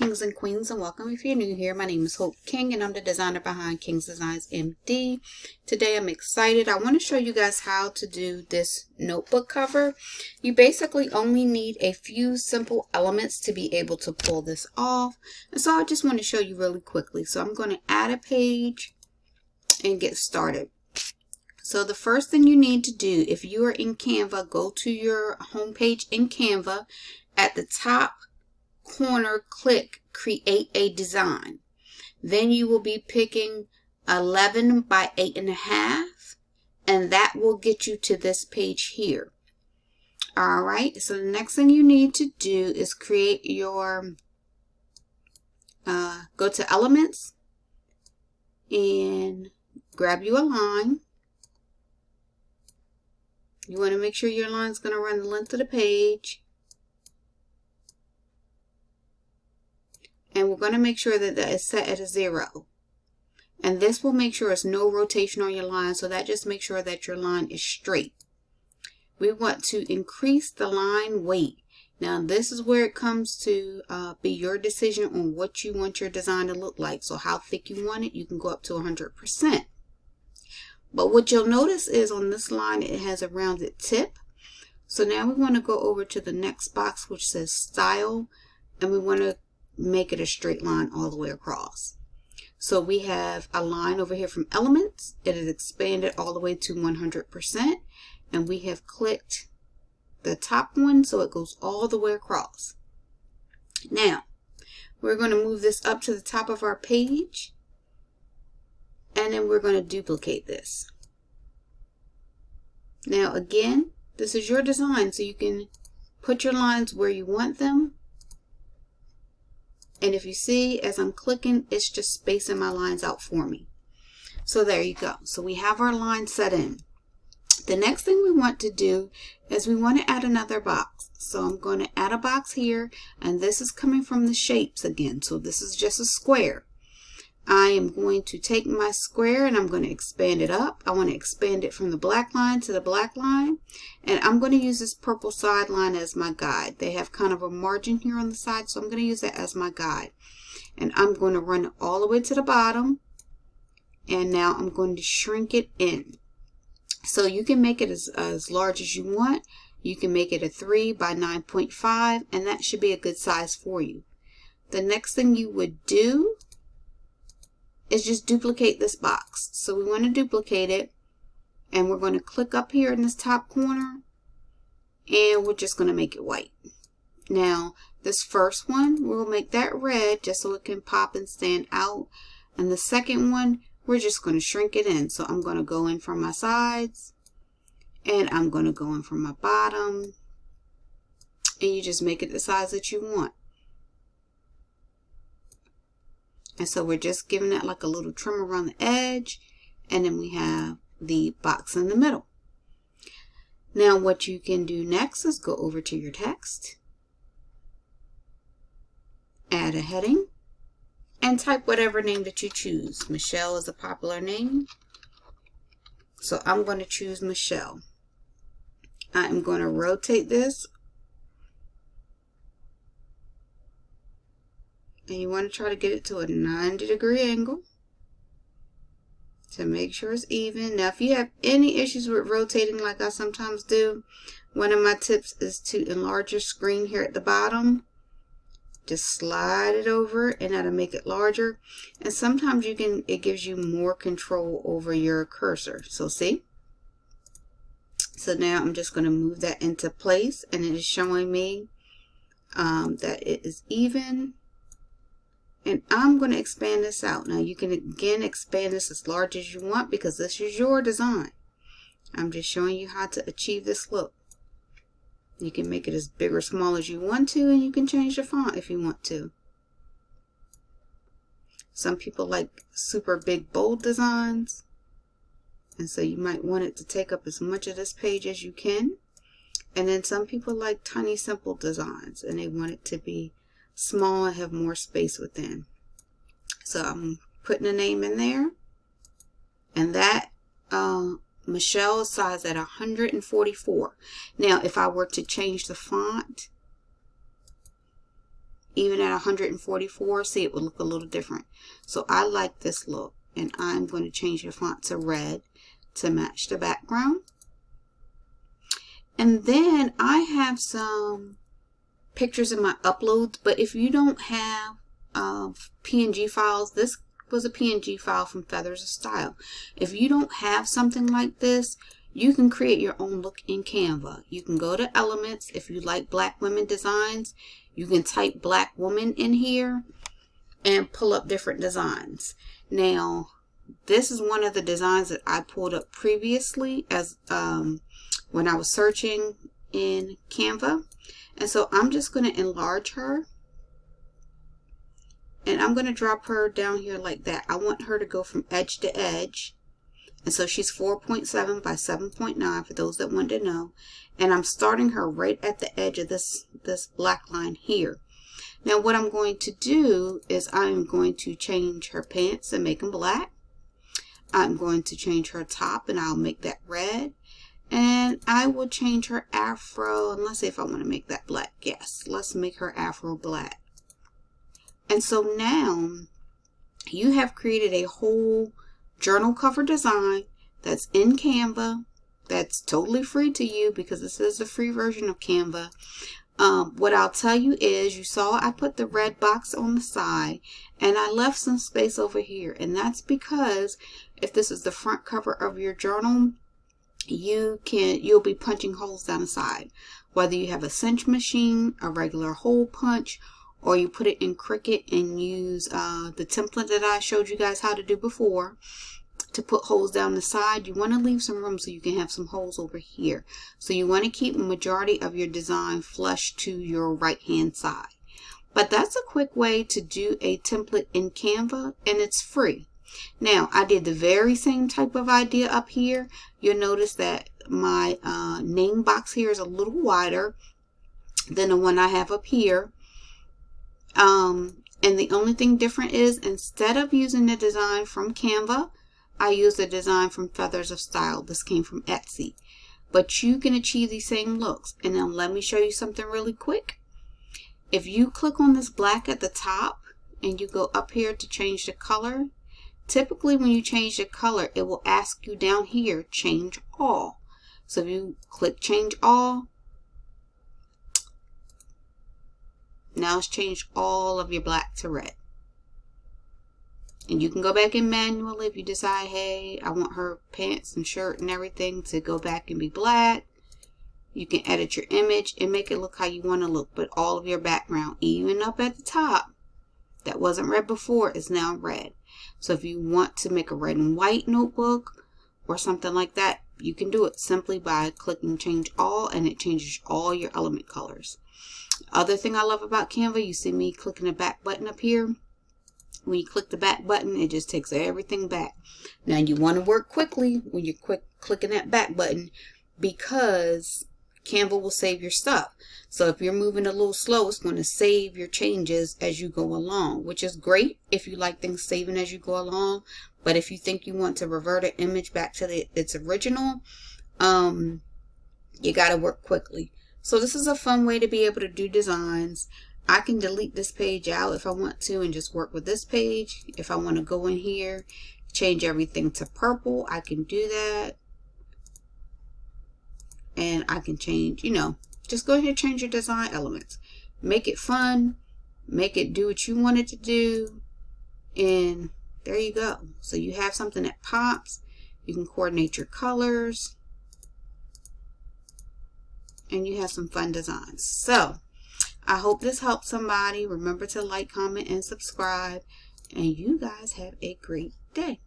kings and queens, and welcome if you're new here. My name is Hope King and I'm the designer behind King's Designs MD. Today I'm excited. I want to show you guys how to do this notebook cover. You basically only need a few simple elements to be able to pull this off. And so I just want to show you really quickly. So I'm going to add a page and get started. So the first thing you need to do, if you are in Canva, go to your home page in Canva. At the top corner, click create a design. Then you will be picking 11 by 8.5, and that will get you to this page here. All right, so the next thing you need to do is create your go to elements and grab you a line. You want to make sure your line is going to run the length of the page. And we're going to make sure that that is set at a 0. And this will make sure there's no rotation on your line, so that just makes sure that your line is straight. We want to increase the line weight. Now this is where it comes to be your decision on what you want your design to look like. So how thick you want it, you can go up to 100%. But what you'll notice is on this line it has a rounded tip. So now we want to go over to the next box which says style, and we want to make it a straight line all the way across. So we have a line over here from elements. It is expanded all the way to 100%, and we have clicked the top one so it goes all the way across. Now we're going to move this up to the top of our page, and then we're going to duplicate this. Now again, this is your design, so you can put your lines where you want them. And if you see, as I'm clicking, it's just spacing my lines out for me. So there you go. So we have our line set in. The next thing we want to do is we want to add another box. So I'm going to add a box here, and this is coming from the shapes again. So this is just a square. I am going to take my square and I'm going to expand it up. I want to expand it from the black line to the black line. And I'm going to use this purple side line as my guide. They have kind of a margin here on the side, so I'm going to use that as my guide. And I'm going to run it all the way to the bottom. And now I'm going to shrink it in. So you can make it as large as you want. You can make it a 3 by 9.5, and that should be a good size for you. The next thing you would do is just duplicate this box. So we want to duplicate it, and we're going to click up here in this top corner, and we're just going to make it white. Now this first one, we'll make that red just so it can pop and stand out, and the second one we're just going to shrink it in. So I'm going to go in from my sides, and I'm going to go in from my bottom, and you just make it the size that you want. And so we're just giving it like a little trim around the edge, and then we have the box in the middle. Now what you can do next is go over to your text, add a heading, and type whatever name that you choose. Michelle is a popular name, so I'm going to choose Michelle. I'm going to rotate this. And you want to try to get it to a 90-degree angle to make sure it's even. Now if you have any issues with rotating like I sometimes do, one of my tips is to enlarge your screen here at the bottom. Just slide it over and that'll make it larger. And sometimes it gives you more control over your cursor. So see? So now I'm just going to move that into place, and it is showing me that it is even. And I'm going to expand this out. Now you can again expand this as large as you want because this is your design. I'm just showing you how to achieve this look. You can make it as big or small as you want to, and you can change the font if you want to. Some people like super big bold designs, and so you might want it to take up as much of this page as you can. And then some people like tiny simple designs and they want it to be small and have more space within. So I'm putting a name in there, and that Michelle size at 144. Now if I were to change the font, even at 144, see, it would look a little different. So I like this look, and I'm going to change the font to red to match the background. And then I have some pictures in my uploads, but if you don't have PNG files, this was a PNG file from Feathers of Style. If you don't have something like this, you can create your own look in Canva. You can go to Elements. If you like black women designs, you can type black woman in here and pull up different designs. Now, this is one of the designs that I pulled up previously as when I was searching in Canva. And so I'm just going to enlarge her. And I'm going to drop her down here like that. I want her to go from edge to edge. And so she's 4.7 by 7.9 for those that want to know. And I'm starting her right at the edge of this black line here. Now what I'm going to do is I'm going to change her pants and make them black. I'm going to change her top and I'll make that red. And I will change her afro, and let's see if I want to make that black. Yes, let's make her afro black. And so now you have created a whole journal cover design that's in Canva, that's totally free to you because this is the free version of Canva. What I'll tell you is, you saw I put the red box on the side and I left some space over here, and that's because if this is the front cover of your journal, you'll be punching holes down the side, whether you have a cinch machine, a regular hole punch, or you put it in Cricut and use the template that I showed you guys how to do before to put holes down the side. You want to leave some room so you can have some holes over here. So you want to keep the majority of your design flush to your right hand side. But that's a quick way to do a template in Canva, and it's free. Now, I did the very same type of idea up here. You'll notice that my name box here is a little wider than the one I have up here. And the only thing different is, instead of using the design from Canva, I used the design from Feathers of Style. This came from Etsy. But you can achieve these same looks. And now let me show you something really quick. If you click on this black at the top and you go up here to change the color, typically when you change the color, it will ask you down here, change all. So if you click change all, now it's changed all of your black to red. And you can go back in manually if you decide, hey, I want her pants and shirt and everything to go back and be black. You can edit your image and make it look how you want to look. But all of your background, even up at the top, that wasn't red before, is now red. So if you want to make a red and white notebook or something like that, you can do it simply by clicking change all, and it changes all your element colors. Other thing I love about Canva, you see me clicking the back button up here. When you click the back button, it just takes everything back. Now you want to work quickly when you're clicking that back button, because Canva will save your stuff. So if you're moving a little slow, it's going to save your changes as you go along, which is great if you like things saving as you go along. But if you think you want to revert an image back to its original, you got to work quickly. So this is a fun way to be able to do designs. I can delete this page out if I want to and just work with this page. If I want to go in here, change everything to purple, I can do that. And I can change, just go ahead and change your design elements. Make it fun. Make it do what you want it to do. And there you go. So you have something that pops. You can coordinate your colors. And you have some fun designs. So I hope this helps somebody. Remember to like, comment, and subscribe. And you guys have a great day.